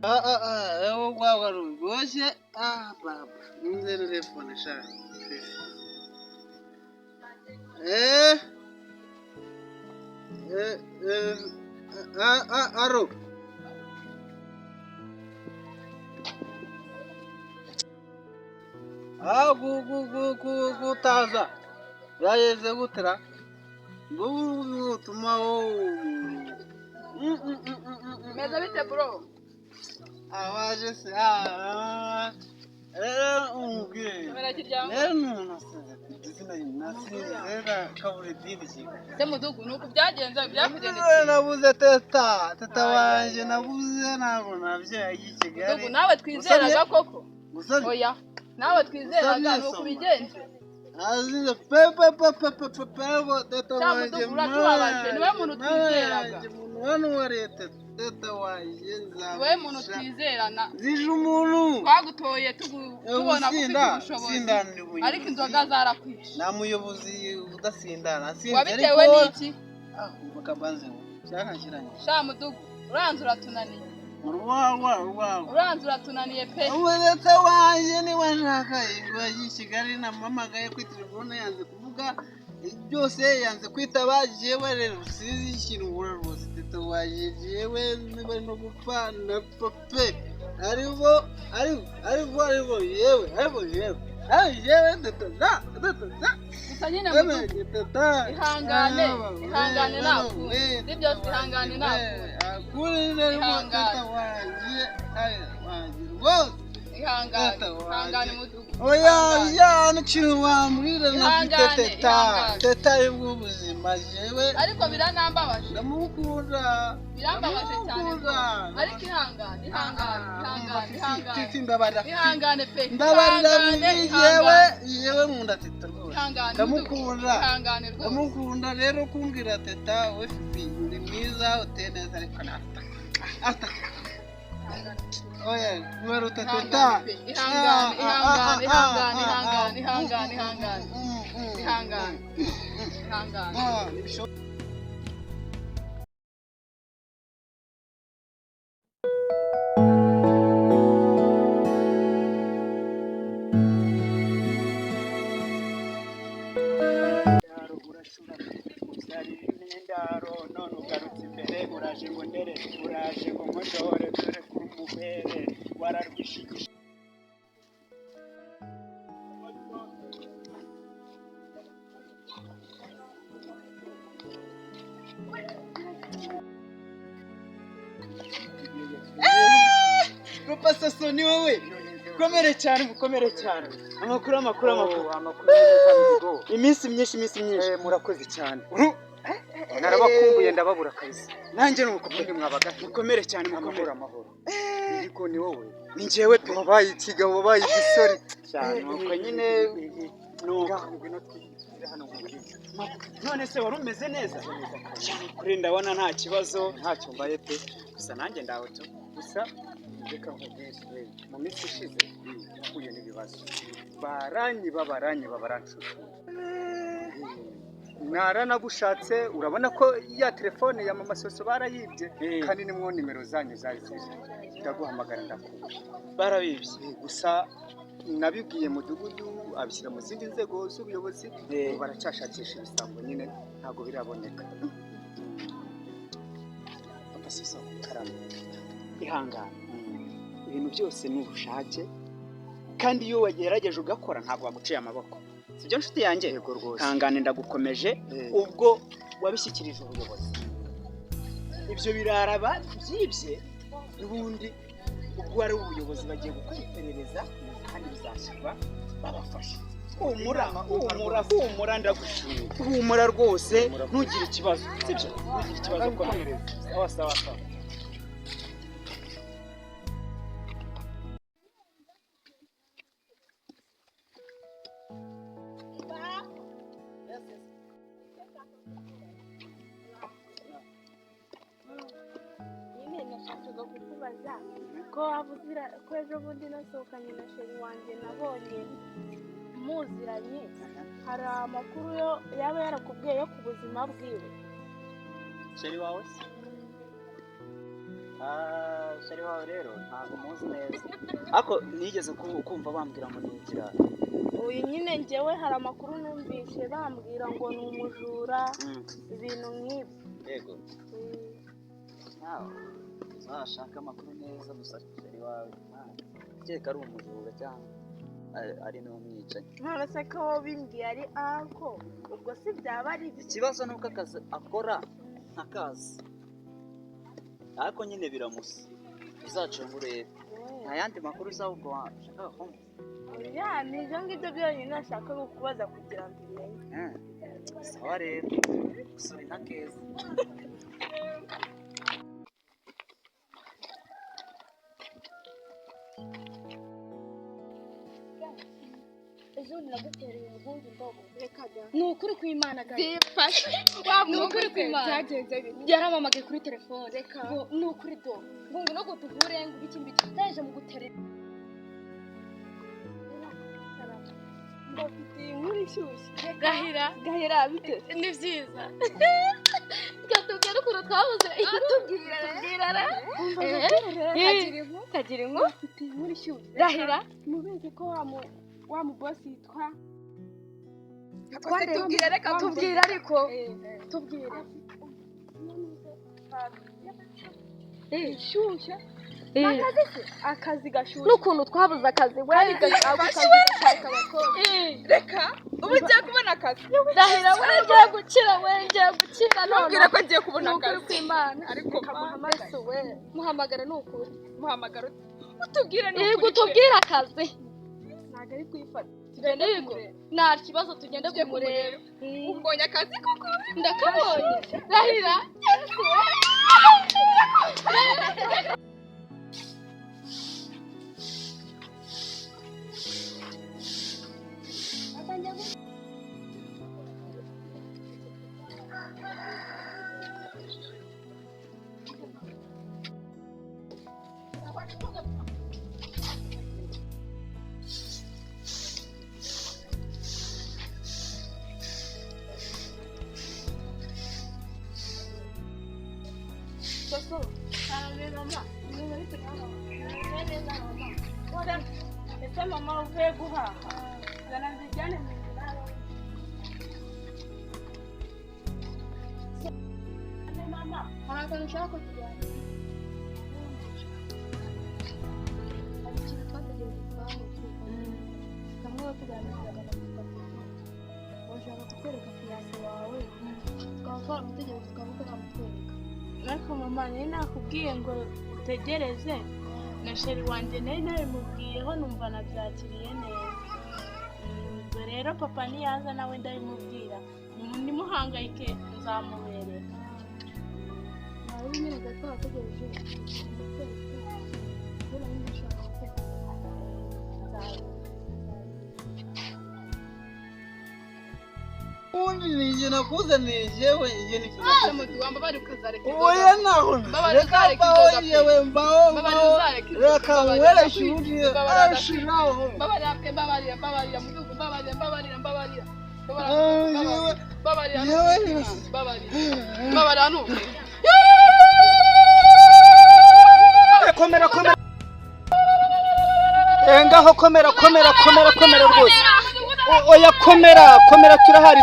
Wow, rwose baba nze telefone sha aro gutaza yayeze gutera gutuma meza bite bro awaje se umubwire nasize kaburi didi se mudugu nuko byagenze byakugendekeye nabuze teta wanje nabuze ntabwo navyaye Kigali mudugu nawe twizeraga koko oya nawe twizeraga nuko bigenze azize pepe teta wanje uratubabaje niwe muntu twizeraga umuntu wa leta teta wanje niwe muntu twizerana zije umuntu twagutoye tubona ufite ubushobozi ariko inzoga zarakwishe nta muyobozi udasindana wabitewe n'iki bakabanze cyankiranye sha mudugu uranze uratunaniye uranze uratunaniye pe umwete wanje niwe nshaka i Kigali namamagaye kuri telefone yanze kuvuga byose yanze kwitaba jewe rero sizi ikintu ngura rwose teta wanje jewe niba no gupfa na pape aribo yewe gusa nyine mudugu ihangane nakuwe nibyo ihangane nakuwe kuri rero teta wanje ihangane mudugu oya n'ikintu wambwira nafite teta y'ubwo buzima jewe ariko biranambabaje ndamukunda birambabaje cyane ariko ihangane pe yewe nkunda teta rwose ndamukunda rero kumbwira teta we fifi uri mwiza uteye neza ariko nafta oya mwero teta ihangane none ugarutse imbere uraje ngo ndere uraje ngo nkoshore dore kuri umubere wararwishigisha Papa Soso ni wowe mukomere cyane amakuru iminsi myinshi murakoze cyane narabakumbuye ndababura kabisa nanjye nuko mwabaga mukomere cyane amahoro ariko ni wowe ni njyewe pe wabaye ikigabo wabaye igisore cyane nuko nyine none se wari umeze neza kuri ndabona nta kibazo ntacyo mbaye pe gusa nanjye ndaho cyo gusa reka nkubwire mu minsi ishize nahuye n'ibibazo baranshushu naranagushatse urabona ko ya telefone ya mama Soso barayibye kandi nimwo nimero zanyu zari zije ndaguhamagara ndakubwira barabibye gusa nabibwiye mudugudu abishyira mu zindi nzego z'ubuyobozi baracyashakisha ibisambo nyine ntago biraboneka Papa Soso karame ihangane ibintu byose ni ubushake kandi iyo wagerageje ugakora ntabwo waguciye amaboko sibyo nshuti yanjye yego rwose ihangane ndagukomeje ubwo wabishyikirije ubuyobozi ibyo biraraba byibye n'ubundi ubwo ari ubuyobozi bagiye gukora iperereza kandi bizashyirwa babafasha humura ndagushimira humura rwose ntugire ikibazo sibyo ntugire ikibazo komereza sawa ko wabuzira ko ejo bundi nasohokanye na sheri wanjye nabonye muziranye hari amakuru yaba yarakubwiye yo ku buzima bwiwe sheri wawe shari wawe rero ntabwo muzi neza ariko nigeze kumva bambwira ngo nigira uyu nyine njyewe hari amakuru numvise bambwira ngo ni umujura ibintu nk'ibyo yego nawe uzashaka amakuru neza gusa shari wawe keka ari umujura cyangwa ari n'umwicanyi none se ko bimbwiye ari anko ubwo si byaba ari ikibazo ni uko akazi akora ntakazi ariko nyine biramusa uzacunga urebe nta yandi makuru uza ahubwo washaka kumva ni ibyo ngibyo byonyine nashaka kukubaza kugira ngo umenye sawa rero gusa uri na keza ejo nagutereye ubundi ndogo reka jya ni ukuri kw'Imana zifashe ni ukuri kw'Imana byagenze bite yaramamagaye kuri telefone reka ni ukuri do ngo no gutuvure ngo ibiki mbiki ndaje mu guterera mbafitiye inkuru ishyushye gahira bite ni byiza katubwira ukuntu twabuze tubwira kagira inkuru mbafitiye inkuru ishyushye gahira mubizi ko wa mu boss yitwa tubwire reka tubwire ariko tubwire ishyushye akazi gashyushye n'ukuntu twabuze akazi reka ubu ugiye kubona akazi ndahira wengeye gukira ntubwire ko ngiye kubona akazi kw'Imana ariko muhamagara ni ukuri muhamagara utubwire ni ukuri tubwire akazi ntabwo ari kwifata tugende nta kibazo tugende kumureba ubonye akazi koko ndakabonye ndahira ese mama uvuye guhaha zana nzijyane mu nzira mama hari akantu ushaka kujyana hari ikintu twategereje kamwe batuganirizaga bashaka kutwereka fiyase wawe tukaba twaramutegereje tukaba tutaramutwereka ariko mama nari nakubwiye ngo utegereze na sheri wanjye nari nabimubwiyeho numva nabyakiriye neza ubwo rero papa niyaza nawe ndabimubwira ntimuhangayike nzamubereka nawe nyine twarategereje kubona nyine ushaka guteka ubundi ni njye nakuzaniye yewe njye ni wamba bari ukazareka oya naho reka mbaho yewe mbaho reka nkwereshe ubundi ashiraho mbabarira mudugu mbabarira komera ngaho komera rwose oya komera turahari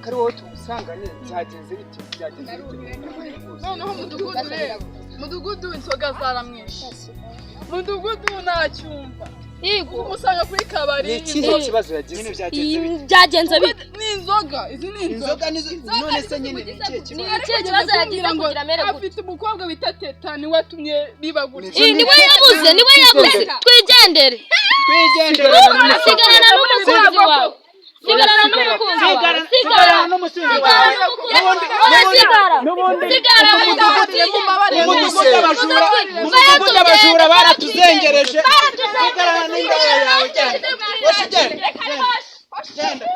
kari wowe tumusangane byagenze bite noneho mudugudu inzoga zaramwishe mudugudu ntacyumva Yego umusanga kuri kabari. Ni ikihe kibazo yagize? Byagenze bite? Ni inzoga, izi ni inzoga. None se nyine ni ikihe kibazo? Ni ikihe kibazo yagize kugira mere gute? Afite umukobwa bita Teta niwe watumye bibagura. Niwe yabuze twigendere. Sigarana n'umukunzi wawe. Sigarana n'umukunzi wawe. Umudugudu abajura baratuzengereje. Sigarana n'ingabo yawe. Genda.